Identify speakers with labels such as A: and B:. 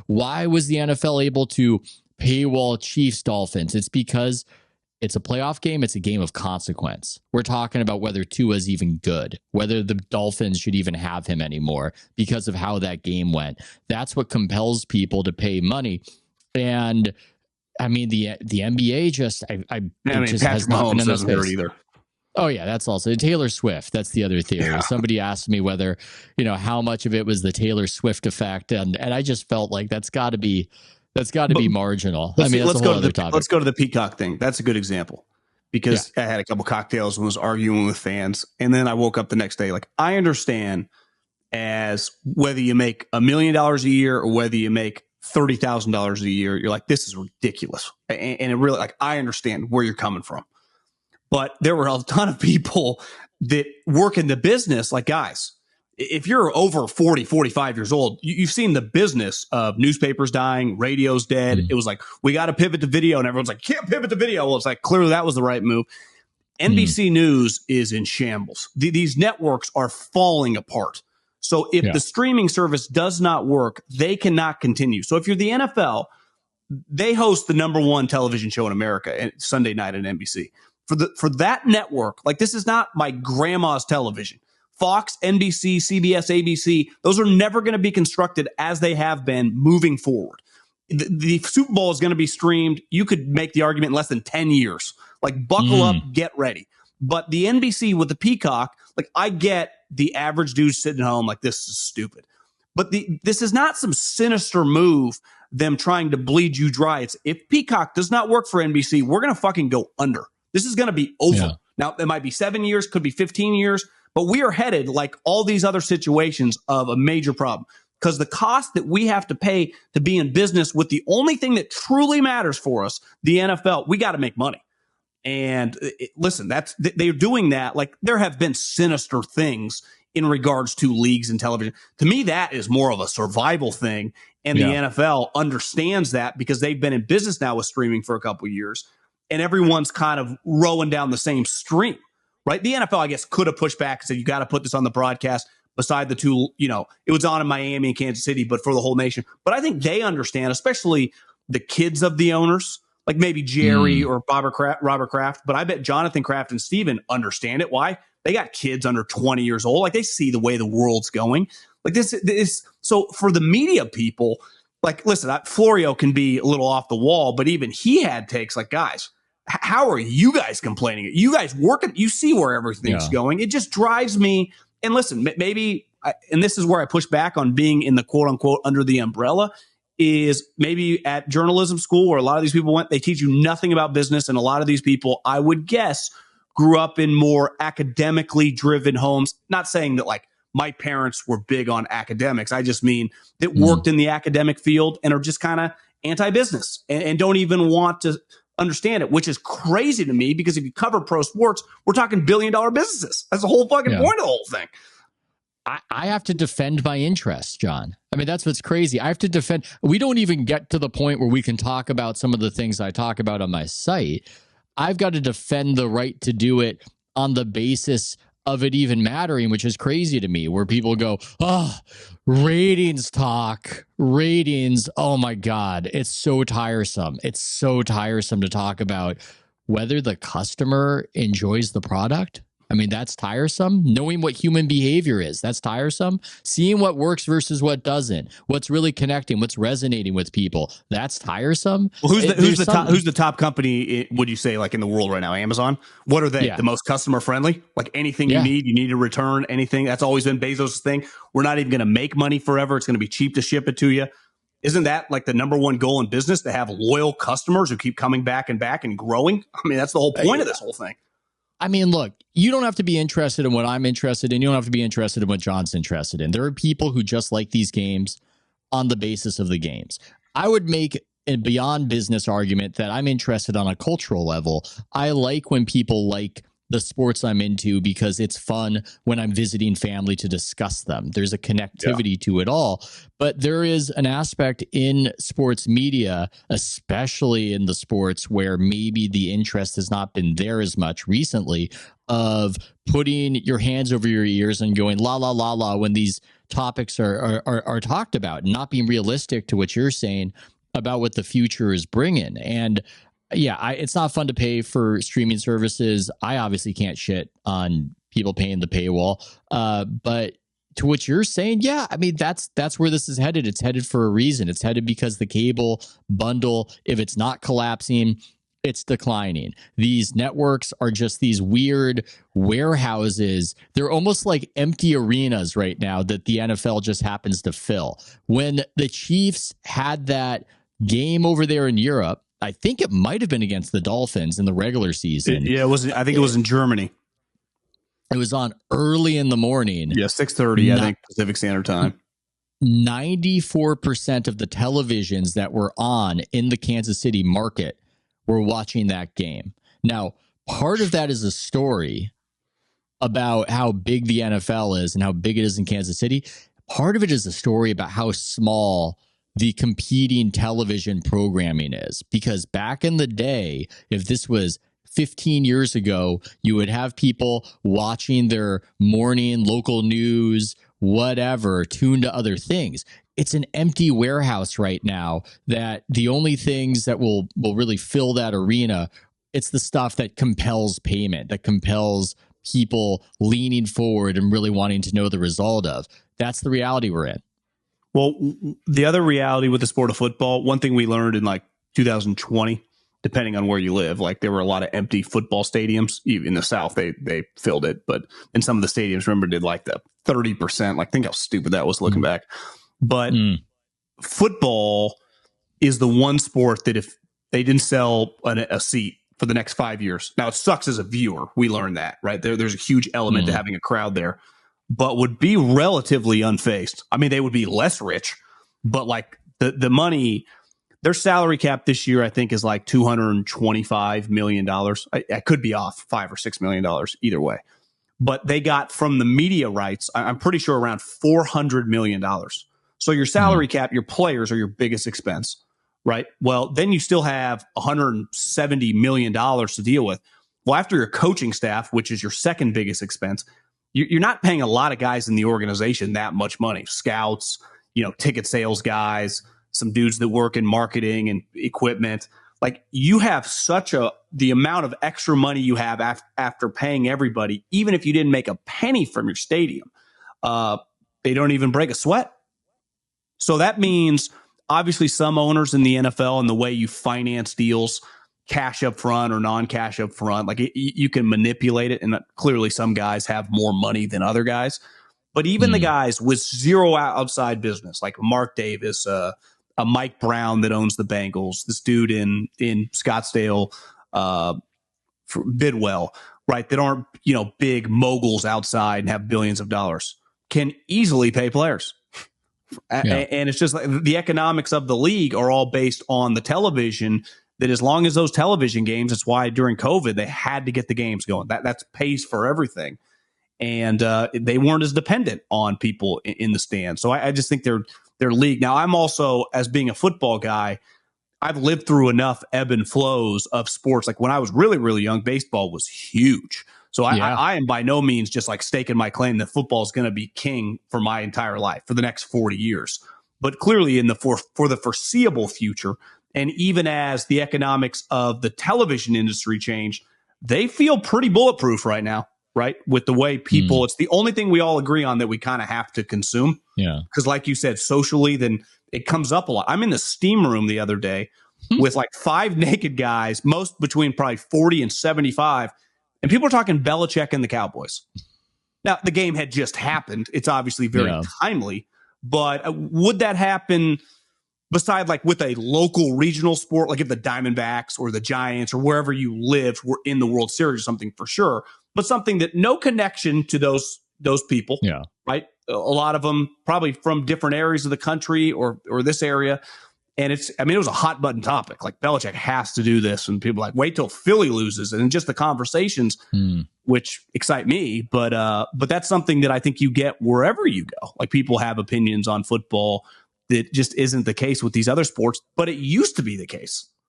A: Why was the NFL able to paywall Chiefs Dolphins? It's because it's a playoff game. It's a game of consequence. We're talking about whether Tua's even good, whether the Dolphins should even have him anymore because of how that game went. That's what compels people to pay money. And I mean, the NBA just, just
B: Patrick
A: has not been
B: Mahomes
A: in that
B: doesn't hurt
A: space
B: either.
A: Oh yeah, that's also Taylor Swift. That's the other theory. Yeah. Somebody asked me whether, how much of it was the Taylor Swift effect, and I just felt like that's got to be marginal. I mean, let's
B: go to the Peacock thing. That's a good example because I had a couple cocktails and was arguing with fans, and then I woke up the next day. Like, I understand as whether you make $1 million a year or whether you make $30,000 a year, you're like, this is ridiculous, and it really, like, I understand where you're coming from. But there were a ton of people that work in the business. Like, guys, if you're over 40, 45 years old, you've seen the business of newspapers dying, radio's dead. It was like, we got to pivot to video. And everyone's like, can't pivot to video. Well, it's like, clearly that was the right move. NBC News is in shambles. These networks are falling apart. So if the streaming service does not work, they cannot continue. So if you're the NFL, they host the #1 television show in America Sunday night at NBC. For that network, like, this is not my grandma's television. Fox, NBC, CBS, ABC, those are never going to be constructed as they have been moving forward. The Super Bowl is going to be streamed. You could make the argument in less than 10 years. Like, buckle up, get ready. But the NBC with the Peacock, like, I get the average dude sitting home like, this is stupid. But this is not some sinister move, them trying to bleed you dry. It's, if Peacock does not work for NBC, we're going to fucking go under. This is going to be over. Yeah. Now, it might be 7 years, could be 15 years, but we are headed, like all these other situations, of a major problem, because the cost that we have to pay to be in business with the only thing that truly matters for us, the NFL, we got to make money. And listen, they're doing that. Like, there have been sinister things in regards to leagues and television. To me, that is more of a survival thing. And the NFL understands that because they've been in business now with streaming for a couple of years. And everyone's kind of rowing down the same stream, right? The NFL, I guess, could have pushed back and said, you got to put this on the broadcast beside the two, it was on in Miami and Kansas City, but for the whole nation. But I think they understand, especially the kids of the owners, like maybe Jerry or Robert Kraft. But I bet Jonathan Kraft and Steven understand it. Why? They got kids under 20 years old. Like, they see the way the world's going. Like, this. So for the media people, like, listen, Florio can be a little off the wall, but even he had takes like, guys, how are you guys complaining? You guys work it. You see where everything's going. It just drives me. And listen, maybe, and this is where I push back on being in the quote unquote under the umbrella, is maybe at journalism school where a lot of these people went, they teach you nothing about business. And a lot of these people, I would guess, grew up in more academically driven homes. Not saying that, like, my parents were big on academics. I just mean that worked in the academic field and are just kind of anti-business and don't even want to understand it, which is crazy to me, because if you cover pro sports, we're talking $1 billion businesses. That's the whole fucking point of the whole thing.
A: I have to defend my interests, John. I mean, that's what's crazy. I have to defend. We don't even get to the point where we can talk about some of the things I talk about on my site. I've got to defend the right to do it on the basis of it even mattering, which is crazy to me, where people go, oh, ratings talk, ratings. Oh my God. It's so tiresome. It's so tiresome to talk about whether the customer enjoys the product. I mean, that's tiresome. Knowing what human behavior is, that's tiresome. Seeing what works versus what doesn't, what's really connecting, what's resonating with people, that's tiresome.
B: Well, who's the top company, would you say, like, in the world right now? Amazon? What are they? The most customer friendly? Like, anything you need to return anything. That's always been Bezos' thing. We're not even going to make money forever. It's going to be cheap to ship it to you. Isn't that like the #1 goal in business, to have loyal customers who keep coming back and growing? I mean, that's the whole point of this whole thing.
A: I mean, look, you don't have to be interested in what I'm interested in. You don't have to be interested in what John's interested in. There are people who just like these games on the basis of the games. I would make a beyond business argument that I'm interested on a cultural level. I like when people like the sports I'm into because it's fun when I'm visiting family to discuss them. There's a connectivity to it all. But there is an aspect in sports media, especially in the sports where maybe the interest has not been there as much recently, of putting your hands over your ears and going la la la la when these topics are talked about, not being realistic to what you're saying about what the future is bringing. And yeah, it's not fun to pay for streaming services. I obviously can't shit on people paying the paywall. But to what you're saying, yeah, I mean, that's where this is headed. It's headed for a reason. It's headed because the cable bundle, if it's not collapsing, it's declining. These networks are just these weird warehouses. They're almost like empty arenas right now that the NFL just happens to fill. When the Chiefs had that game over there in Europe, I think it might have been against the Dolphins in the regular season.
B: Yeah, it was. I think it was in Germany.
A: It was on early in the morning.
B: Yeah, 6:30, I think, Pacific Standard Time.
A: 94% of the televisions that were on in the Kansas City market were watching that game. Now, part of that is a story about how big the NFL is and how big it is in Kansas City. Part of it is a story about how small the competing television programming is. Because back in the day, if this was 15 years ago, you would have people watching their morning local news, whatever, tuned to other things. It's an empty warehouse right now that the only things that will really fill that arena, it's the stuff that compels payment, that compels people leaning forward and really wanting to know the result of. That's the reality we're in.
B: Well, the other reality with the sport of football, one thing we learned in like 2020, depending on where you live, like there were a lot of empty football stadiums. Even in the South, they filled it, but in some of the stadiums, remember, did like the 30%. Like, think how stupid that was looking back. But football is the one sport that if they didn't sell a seat for the next 5 years, now it sucks as a viewer. We learned that, right? There's a huge element to having a crowd there, but would be relatively unfazed. I mean, they would be less rich, but like the money, their salary cap this year, I think, is like $225 million. I could be off $5 or $6 million either way. But they got from the media rights, I'm pretty sure around $400 million. So your salary cap, your players are your biggest expense, right? Well, then you still have $170 million to deal with. Well, after your coaching staff, which is your second biggest expense, you're not paying a lot of guys in the organization that much money. Scouts, ticket sales guys, some dudes that work in marketing and equipment. Like, you have the amount of extra money you have after paying everybody, even if you didn't make a penny from your stadium, they don't even break a sweat. So that means obviously some owners in the NFL and the way you finance deals, cash up front or non-cash up front, like you can manipulate it. And clearly some guys have more money than other guys. But even the guys with zero outside business, like Mark Davis, a Mike Brown that owns the Bengals, this dude in Scottsdale, Bidwell, right? That aren't, big moguls outside and have billions of dollars, can easily pay players. Yeah. And it's just like the economics of the league are all based on the television, that as long as those television games, that's why during COVID, they had to get the games going. That's pays for everything. And they weren't as dependent on people in the stands. So I just think their league. Now, I'm also, as being a football guy, I've lived through enough ebb and flows of sports. Like when I was really, really young, baseball was huge. So I am by no means just like staking my claim that football is going to be king for my entire life for the next 40 years. But clearly for the foreseeable future, and even as the economics of the television industry change, they feel pretty bulletproof right now, right? With the way people, it's the only thing we all agree on that we kind of have to consume. Yeah. Because like you said, socially, then it comes up a lot. I'm in the steam room the other day with like 5 naked guys, most between probably 40 and 75. And people are talking Belichick and the Cowboys. Now, the game had just happened. It's obviously very timely. But would that happen beside like with a local regional sport, like if the Diamondbacks or the Giants or wherever you lived were in the World Series or something, for sure, but something that no connection to those people, right? A lot of them probably from different areas of the country or this area. And it was a hot button topic. Like Belichick has to do this. And people are like, wait till Philly loses. And just the conversations, which excite me. But that's something that I think you get wherever you go. Like people have opinions on football that just isn't the case with these other sports, but it used to be the case.